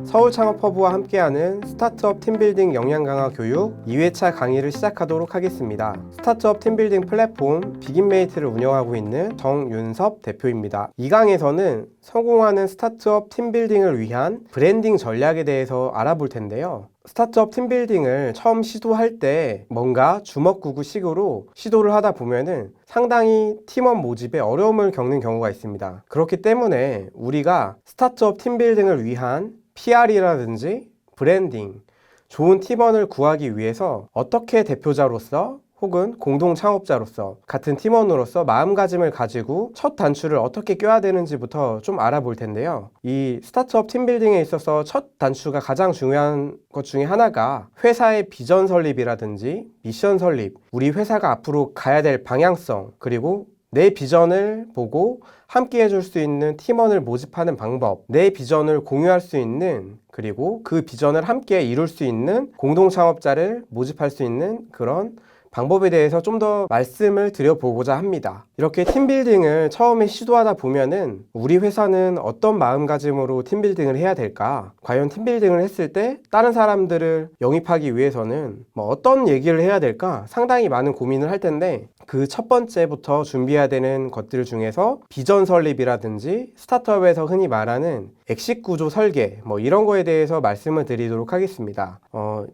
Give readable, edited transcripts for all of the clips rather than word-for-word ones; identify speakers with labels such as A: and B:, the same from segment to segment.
A: 서울창업허브와 함께하는 스타트업 팀빌딩 역량 강화 교육 2회차 강의를 시작하도록 하겠습니다. 스타트업 팀빌딩 플랫폼 비긴메이트를 운영하고 있는 정윤섭 대표입니다. 이 강에서는 성공하는 스타트업 팀빌딩을 위한 브랜딩 전략에 대해서 알아볼 텐데요. 스타트업 팀빌딩을 처음 시도할 때 뭔가 주먹구구식으로 시도를 하다 보면은 상당히 팀원 모집에 어려움을 겪는 경우가 있습니다. 그렇기 때문에 우리가 스타트업 팀빌딩을 위한 PR이라든지 브랜딩, 좋은 팀원을 구하기 위해서 어떻게 대표자로서 혹은 공동 창업자로서 같은 팀원으로서 마음가짐을 가지고 첫 단추를 어떻게 껴야 되는지부터 좀 알아볼 텐데요. 이 스타트업 팀빌딩에 있어서 첫 단추가 가장 중요한 것 중에 하나가 회사의 비전 설립이라든지 미션 설립, 우리 회사가 앞으로 가야 될 방향성, 그리고 내 비전을 보고 함께 해줄 수 있는 팀원을 모집하는 방법, 내 비전을 공유할 수 있는, 그리고 그 비전을 함께 이룰 수 있는 공동 창업자를 모집할 수 있는 그런 방법에 대해서 좀 더 말씀을 드려보고자 합니다. 이렇게 팀빌딩을 처음에 시도하다 보면은 우리 회사는 어떤 마음가짐으로 팀빌딩을 해야 될까? 과연 팀빌딩을 했을 때 다른 사람들을 영입하기 위해서는 어떤 얘기를 해야 될까? 상당히 많은 고민을 할 텐데 그 첫 번째부터 준비해야 되는 것들 중에서 비전 설립이라든지 스타트업에서 흔히 말하는 엑식 구조 설계 이런 거에 대해서 말씀을 드리도록 하겠습니다.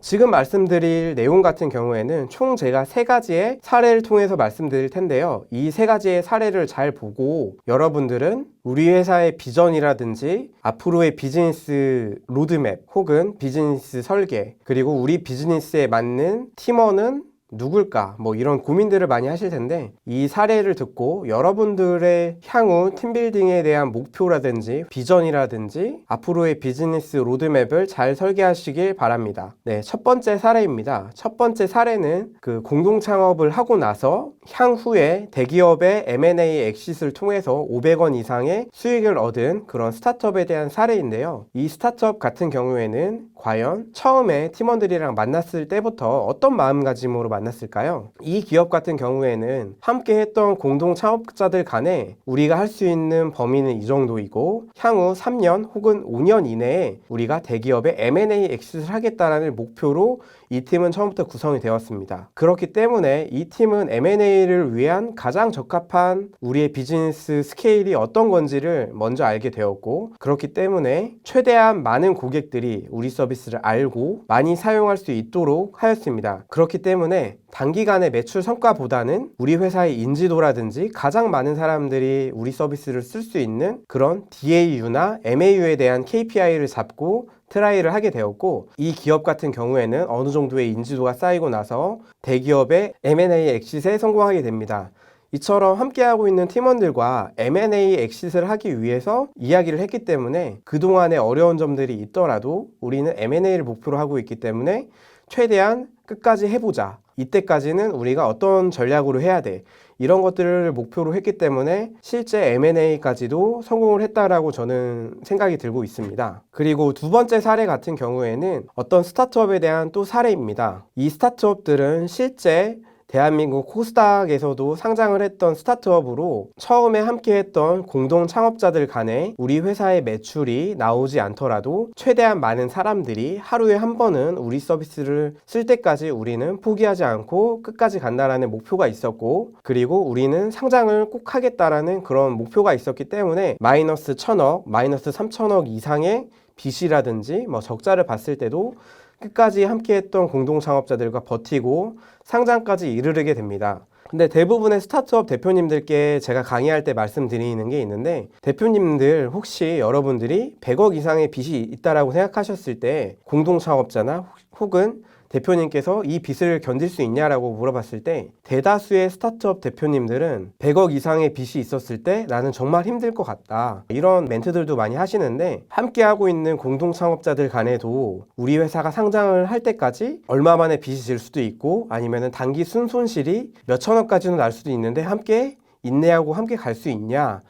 A: 지금 말씀드릴 내용 같은 경우에는 총 제가 3가지의 사례를 통해서 말씀드릴 텐데요. 이 3가지의 사례를 잘 보고 여러분들은 우리 회사의 비전이라든지 앞으로의 비즈니스 로드맵 혹은 비즈니스 설계, 그리고 우리 비즈니스에 맞는 팀원은 누굴까? 이런 고민들을 많이 하실 텐데 이 사례를 듣고 여러분들의 향후 팀빌딩에 대한 목표라든지 비전이라든지 앞으로의 비즈니스 로드맵을 잘 설계하시길 바랍니다. 네, 첫 번째 사례입니다. 첫 번째 사례는 공동 창업을 하고 나서 향후에 대기업의 M&A 엑싯을 통해서 500원 이상의 수익을 얻은 그런 스타트업에 대한 사례인데요. 이 스타트업 같은 경우에는 과연 처음에 팀원들이랑 만났을 때부터 어떤 마음가짐으로 만났을까요? 이 기업 같은 경우에는 함께 했던 공동 창업자들 간에 우리가 할 수 있는 범위는 이 정도이고 향후 3년 혹은 5년 이내에 우리가 대기업의 M&A 엑싯을 하겠다라는 목표로 이 팀은 처음부터 구성이 되었습니다. 그렇기 때문에 이 팀은 M&A를 위한 가장 적합한 우리의 비즈니스 스케일이 어떤 건지를 먼저 알게 되었고, 그렇기 때문에 최대한 많은 고객들이 우리 서비스를 알고 많이 사용할 수 있도록 하였습니다. 그렇기 때문에 단기간의 매출 성과보다는 우리 회사의 인지도라든지 가장 많은 사람들이 우리 서비스를 쓸 수 있는 그런 DAU나 MAU에 대한 KPI를 잡고 트라이를 하게 되었고, 이 기업 같은 경우에는 어느 정도의 인지도가 쌓이고 나서 대기업의 M&A 엑싯에 성공하게 됩니다. 이처럼 함께하고 있는 팀원들과 M&A 엑싯을 하기 위해서 이야기를 했기 때문에 그동안의 어려운 점들이 있더라도 우리는 M&A를 목표로 하고 있기 때문에 최대한 끝까지 해보자. 이때까지는 우리가 어떤 전략으로 해야 돼. 이런 것들을 목표로 했기 때문에 실제 M&A까지도 성공을 했다라고 저는 생각이 들고 있습니다. 그리고 두 번째 사례 같은 경우에는 어떤 스타트업에 대한 또 사례입니다. 이 스타트업들은 실제 대한민국 코스닥에서도 상장을 했던 스타트업으로 처음에 함께했던 공동 창업자들 간에 우리 회사의 매출이 나오지 않더라도 최대한 많은 사람들이 하루에 한 번은 우리 서비스를 쓸 때까지 우리는 포기하지 않고 끝까지 간다라는 목표가 있었고, 그리고 우리는 상장을 꼭 하겠다라는 그런 목표가 있었기 때문에 마이너스 1,000억, 마이너스 3,000억 이상의 빚이라든지 적자를 봤을 때도 끝까지 함께했던 공동 창업자들과 버티고 상장까지 이르게 됩니다. 근데 대부분의 스타트업 대표님들께 제가 강의할 때 말씀드리는 게 있는데, 대표님들 혹시 여러분들이 100억 이상의 빚이 있다라고 생각하셨을 때 공동 창업자나 혹은 대표님께서 이 빚을 견딜 수 있냐라고 물어봤을 때 대다수의 스타트업 대표님들은 100억 이상의 빚이 있었을 때 나는 정말 힘들 것 같다, 이런 멘트들도 많이 하시는데, 함께 하고 있는 공동 창업자들 간에도 우리 회사가 상장을 할 때까지 얼마 만에 빚이 질 수도 있고 아니면 단기 순손실이 몇 천억까지는 날 수도 있는데 함께 인내하고 함께 갈 수 있냐,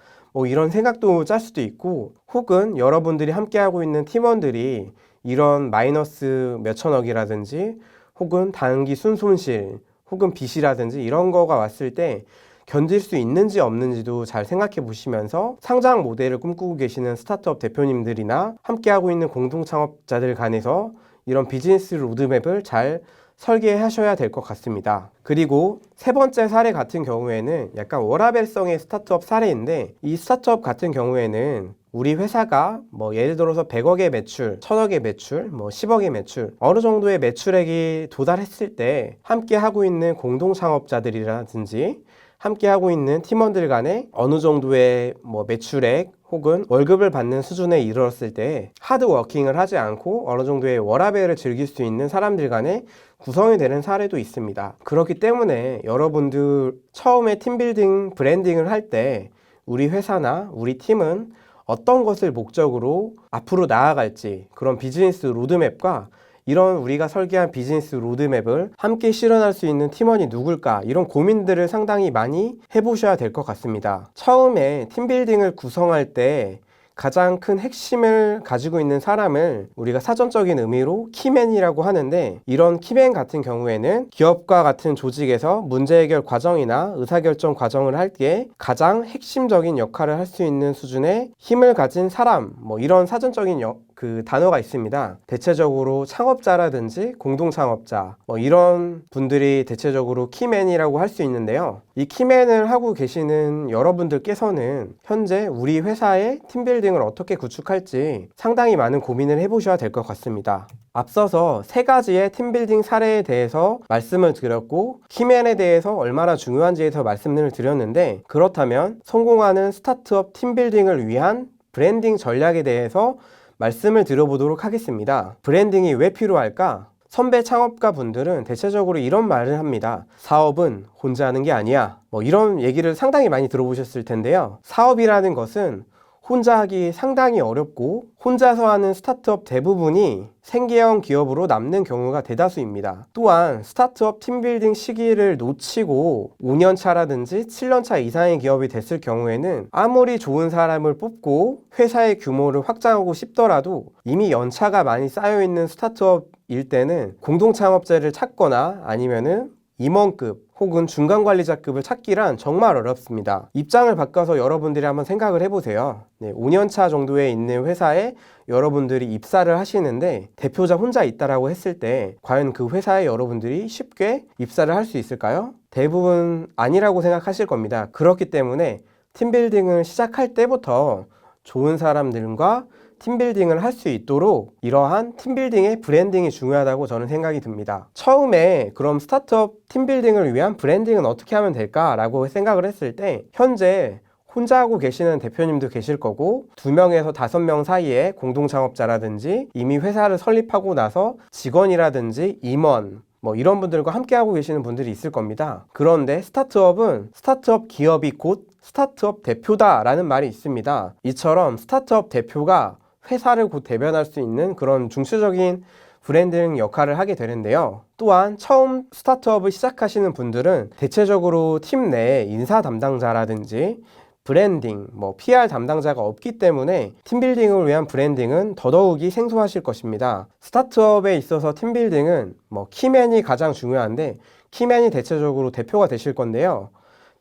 A: 이런 생각도 짤 수도 있고, 혹은 여러분들이 함께 하고 있는 팀원들이 이런 마이너스 몇 천억이라든지 혹은 단기 순손실 혹은 빚이라든지 이런 거가 왔을 때 견딜 수 있는지 없는지도 잘 생각해 보시면서 상장 모델을 꿈꾸고 계시는 스타트업 대표님들이나 함께하고 있는 공동창업자들 간에서 이런 비즈니스 로드맵을 잘 설계하셔야 될 것 같습니다. 그리고 세 번째 사례 같은 경우에는 약간 워라밸성의 스타트업 사례인데, 이 스타트업 같은 경우에는 우리 회사가 뭐 예를 들어서 100억의 매출, 1000억의 매출, 뭐 10억의 매출, 어느 정도의 매출액이 도달했을 때 함께 하고 있는 공동 창업자들이라든지 함께 하고 있는 팀원들 간에 어느 정도의 뭐 매출액 혹은 월급을 받는 수준에 이르렀을 때 하드워킹을 하지 않고 어느 정도의 워라밸을 즐길 수 있는 사람들 간에 구성이 되는 사례도 있습니다. 그렇기 때문에 여러분들 처음에 팀빌딩, 브랜딩을 할 때 우리 회사나 우리 팀은 어떤 것을 목적으로 앞으로 나아갈지, 그런 비즈니스 로드맵과 이런 우리가 설계한 비즈니스 로드맵을 함께 실현할 수 있는 팀원이 누굴까, 이런 고민들을 상당히 많이 해보셔야 될 것 같습니다. 처음에 팀빌딩을 구성할 때 가장 큰 핵심을 가지고 있는 사람을 우리가 사전적인 의미로 키맨이라고 하는데, 이런 키맨 같은 경우에는 기업과 같은 조직에서 문제 해결 과정이나 의사결정 과정을 할 때 가장 핵심적인 역할을 할 수 있는 수준의 힘을 가진 사람, 뭐 이런 사전적인 단어가 있습니다. 대체적으로 창업자라든지 공동창업자, 뭐 이런 분들이 대체적으로 키맨이라고 할 수 있는데요. 이 키맨을 하고 계시는 여러분들께서는 현재 우리 회사의 팀빌딩을 어떻게 구축할지 상당히 많은 고민을 해보셔야 될 것 같습니다. 앞서서 세 가지의 팀빌딩 사례에 대해서 말씀을 드렸고, 키맨에 대해서 얼마나 중요한지에서 말씀을 드렸는데, 그렇다면 성공하는 스타트업 팀빌딩을 위한 브랜딩 전략에 대해서 말씀을 드려보도록 하겠습니다. 브랜딩이 왜 필요할까? 선배 창업가 분들은 대체적으로 이런 말을 합니다. 사업은 혼자 하는 게 아니야. 뭐 이런 얘기를 상당히 많이 들어보셨을 텐데요. 사업이라는 것은 혼자 하기 상당히 어렵고, 혼자서 하는 스타트업 대부분이 생계형 기업으로 남는 경우가 대다수입니다. 또한 스타트업 팀빌딩 시기를 놓치고 5년차라든지 7년차 이상의 기업이 됐을 경우에는 아무리 좋은 사람을 뽑고 회사의 규모를 확장하고 싶더라도 이미 연차가 많이 쌓여있는 스타트업일 때는 공동창업자를 찾거나 아니면은 임원급 혹은 중간관리자급을 찾기란 정말 어렵습니다. 입장을 바꿔서 여러분들이 한번 생각을 해보세요. 5년차 정도에 있는 회사에 여러분들이 입사를 하시는데 대표자 혼자 있다라고 했을 때 과연 그 회사에 여러분들이 쉽게 입사를 할 수 있을까요? 대부분 아니라고 생각하실 겁니다. 그렇기 때문에 팀빌딩을 시작할 때부터 좋은 사람들과 팀빌딩을 할 수 있도록 이러한 팀빌딩의 브랜딩이 중요하다고 저는 생각이 듭니다. 처음에 그럼 스타트업 팀빌딩을 위한 브랜딩은 어떻게 하면 될까라고 생각을 했을 때, 현재 혼자 하고 계시는 대표님도 계실 거고 2명에서 5명 사이에 공동창업자라든지 이미 회사를 설립하고 나서 직원이라든지 임원, 뭐 이런 분들과 함께 하고 계시는 분들이 있을 겁니다. 그런데 스타트업은 스타트업 기업이 곧 스타트업 대표다라는 말이 있습니다. 이처럼 스타트업 대표가 회사를 곧 대변할 수 있는 그런 중추적인 브랜딩 역할을 하게 되는데요. 또한 처음 스타트업을 시작하시는 분들은 대체적으로 팀 내에 인사 담당자라든지 브랜딩, 뭐 PR 담당자가 없기 때문에 팀빌딩을 위한 브랜딩은 더더욱이 생소하실 것입니다. 스타트업에 있어서 팀빌딩은 뭐 키맨이 가장 중요한데, 키맨이 대체적으로 대표가 되실 건데요.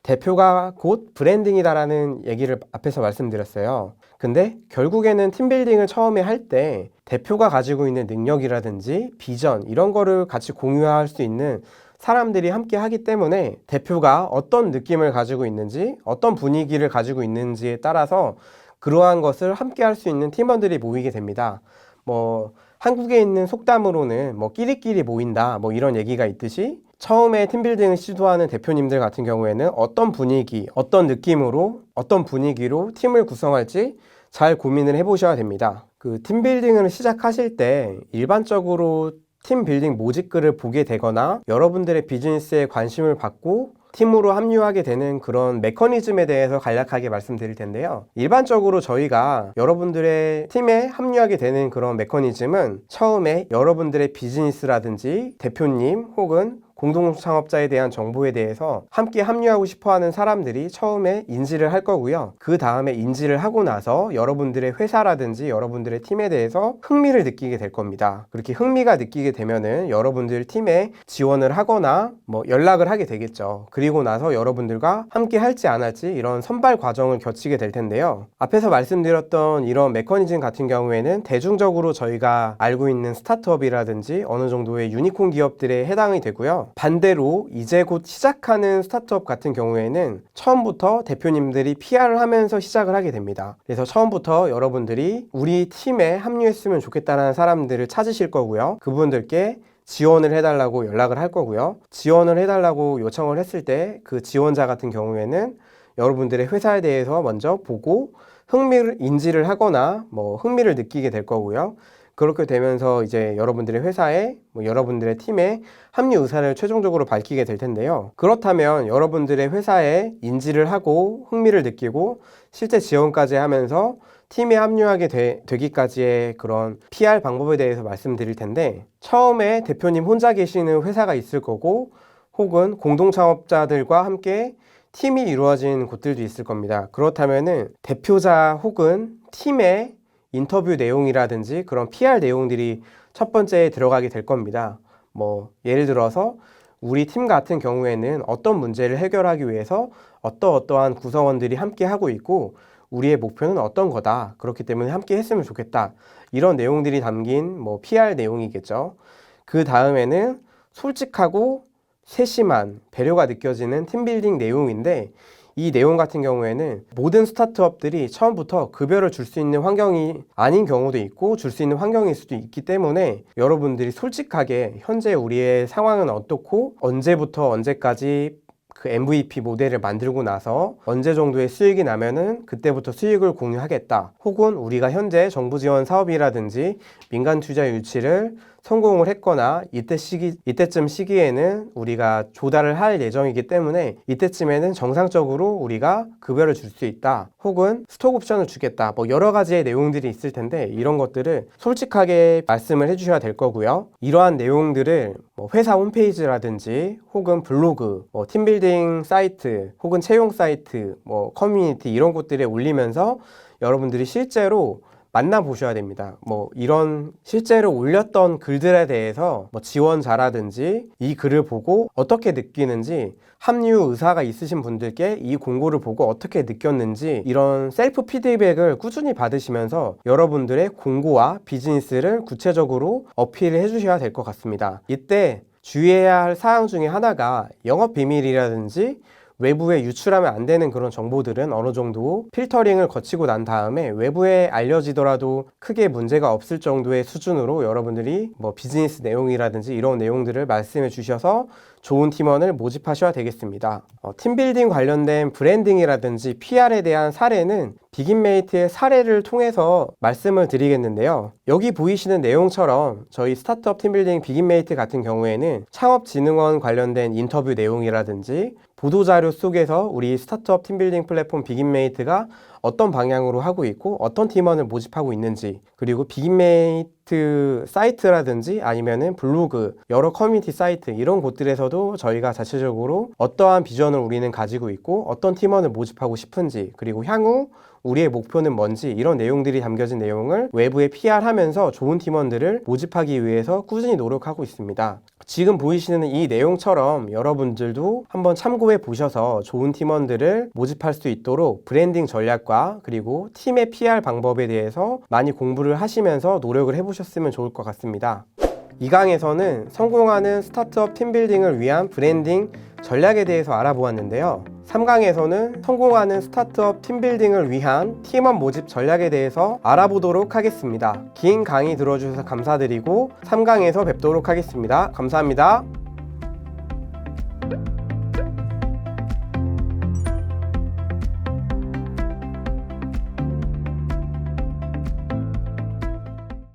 A: 대표가 곧 브랜딩이다라는 얘기를 앞에서 말씀드렸어요. 근데 결국에는 팀빌딩을 처음에 할 때 대표가 가지고 있는 능력이라든지 비전, 이런 거를 같이 공유할 수 있는 사람들이 함께 하기 때문에 대표가 어떤 느낌을 가지고 있는지, 어떤 분위기를 가지고 있는지에 따라서 그러한 것을 함께 할 수 있는 팀원들이 모이게 됩니다. 뭐 한국에 있는 속담으로는 뭐 끼리끼리 모인다, 뭐 이런 얘기가 있듯이, 처음에 팀빌딩을 시도하는 대표님들 같은 경우에는 어떤 분위기, 어떤 느낌으로, 어떤 분위기로 팀을 구성할지 잘 고민을 해보셔야 됩니다. 그 팀빌딩을 시작하실 때 일반적으로 팀빌딩 모집글을 보게 되거나 여러분들의 비즈니스에 관심을 받고 팀으로 합류하게 되는 그런 메커니즘에 대해서 간략하게 말씀드릴 텐데요. 일반적으로 저희가 여러분들의 팀에 합류하게 되는 그런 메커니즘은 처음에 여러분들의 비즈니스라든지 대표님 혹은 공동창업자에 대한 정보에 대해서 함께 합류하고 싶어하는 사람들이 처음에 인지를 할 거고요. 그 다음에 인지를 하고 나서 여러분들의 회사라든지 여러분들의 팀에 대해서 흥미를 느끼게 될 겁니다. 그렇게 흥미가 느끼게 되면은 여러분들 팀에 지원을 하거나 뭐 연락을 하게 되겠죠. 그리고 나서 여러분들과 함께 할지 안 할지 이런 선발 과정을 거치게 될 텐데요. 앞에서 말씀드렸던 이런 메커니즘 같은 경우에는 대중적으로 저희가 알고 있는 스타트업이라든지 어느 정도의 유니콘 기업들에 해당이 되고요. 반대로 이제 곧 시작하는 스타트업 같은 경우에는 처음부터 대표님들이 PR을 하면서 시작을 하게 됩니다. 그래서 처음부터 여러분들이 우리 팀에 합류했으면 좋겠다는 사람들을 찾으실 거고요. 그분들께 지원을 해달라고 연락을 할 거고요. 지원을 해달라고 요청을 했을 때 그 지원자 같은 경우에는 여러분들의 회사에 대해서 먼저 보고 흥미를 인지를 하거나 뭐 흥미를 느끼게 될 거고요. 그렇게 되면서 이제 여러분들의 회사에 여러분들의 팀에 합류 의사를 최종적으로 밝히게 될 텐데요. 그렇다면 여러분들의 회사에 인지를 하고 흥미를 느끼고 실제 지원까지 하면서 팀에 합류하게 되기까지의 그런 PR 방법에 대해서 말씀드릴 텐데, 처음에 대표님 혼자 계시는 회사가 있을 거고 혹은 공동창업자들과 함께 팀이 이루어진 곳들도 있을 겁니다. 그렇다면은 대표자 혹은 팀의 인터뷰 내용이라든지 그런 PR 내용들이 첫 번째에 들어가게 될 겁니다. 뭐 예를 들어서 우리 팀 같은 경우에는 어떤 문제를 해결하기 위해서 어떠한 구성원들이 함께 하고 있고 우리의 목표는 어떤 거다. 그렇기 때문에 함께 했으면 좋겠다. 이런 내용들이 담긴 뭐 PR 내용이겠죠. 그 다음에는 솔직하고 세심한 배려가 느껴지는 팀빌딩 내용인데, 이 내용 같은 경우에는 모든 스타트업들이 처음부터 급여를 줄 수 있는 환경이 아닌 경우도 있고 줄 수 있는 환경일 수도 있기 때문에 여러분들이 솔직하게 현재 우리의 상황은 어떻고 언제부터 언제까지 그 MVP 모델을 만들고 나서 언제 정도의 수익이 나면은 그때부터 수익을 공유하겠다. 혹은 우리가 현재 정부 지원 사업이라든지 민간 투자 유치를 성공을 했거나 이때쯤 시기에는 우리가 조달을 할 예정이기 때문에 이때쯤에는 정상적으로 우리가 급여를 줄 수 있다. 혹은 스톡 옵션을 주겠다. 뭐 여러 가지의 내용들이 있을 텐데 이런 것들을 솔직하게 말씀을 해주셔야 될 거고요. 이러한 내용들을 뭐 회사 홈페이지라든지 혹은 블로그, 뭐 팀빌딩 사이트, 혹은 채용 사이트, 뭐 커뮤니티 이런 곳들에 올리면서 여러분들이 실제로 만나보셔야 됩니다. 뭐 이런 실제로 올렸던 글들에 대해서 뭐 지원자라든지 이 글을 보고 어떻게 느끼는지, 합류 의사가 있으신 분들께 이 공고를 보고 어떻게 느꼈는지 이런 셀프 피드백을 꾸준히 받으시면서 여러분들의 공고와 비즈니스를 구체적으로 어필을 해주셔야 될 것 같습니다. 이때 주의해야 할 사항 중에 하나가 영업 비밀이라든지 외부에 유출하면 안 되는 그런 정보들은 어느 정도 필터링을 거치고 난 다음에 외부에 알려지더라도 크게 문제가 없을 정도의 수준으로 여러분들이 뭐 비즈니스 내용이라든지 이런 내용들을 말씀해 주셔서 좋은 팀원을 모집하셔야 되겠습니다. 팀빌딩 관련된 브랜딩이라든지 PR에 대한 사례는 비긴메이트의 사례를 통해서 말씀을 드리겠는데요. 여기 보이시는 내용처럼 저희 스타트업 팀빌딩 비긴메이트 같은 경우에는 창업진흥원 관련된 인터뷰 내용이라든지 보도자료 속에서 우리 스타트업 팀빌딩 플랫폼 비긴메이트가 어떤 방향으로 하고 있고 어떤 팀원을 모집하고 있는지, 그리고 비긴메이트 사이트라든지 아니면은 블로그, 여러 커뮤니티 사이트 이런 곳들에서도 저희가 자체적으로 어떠한 비전을 우리는 가지고 있고 어떤 팀원을 모집하고 싶은지, 그리고 향후 우리의 목표는 뭔지 이런 내용들이 담겨진 내용을 외부에 PR하면서 좋은 팀원들을 모집하기 위해서 꾸준히 노력하고 있습니다. 지금 보이시는 이 내용처럼 여러분들도 한번 참고해 보셔서 좋은 팀원들을 모집할 수 있도록 브랜딩 전략과 그리고 팀의 PR 방법에 대해서 많이 공부를 하시면서 노력을 해보셨으면 좋을 것 같습니다. 이 강에서는 성공하는 스타트업 팀빌딩을 위한 브랜딩 전략에 대해서 알아보았는데요. 3강에서는 성공하는 스타트업 팀빌딩을 위한 팀원 모집 전략에 대해서 알아보도록 하겠습니다. 긴 강의 들어주셔서 감사드리고 3강에서 뵙도록 하겠습니다. 감사합니다.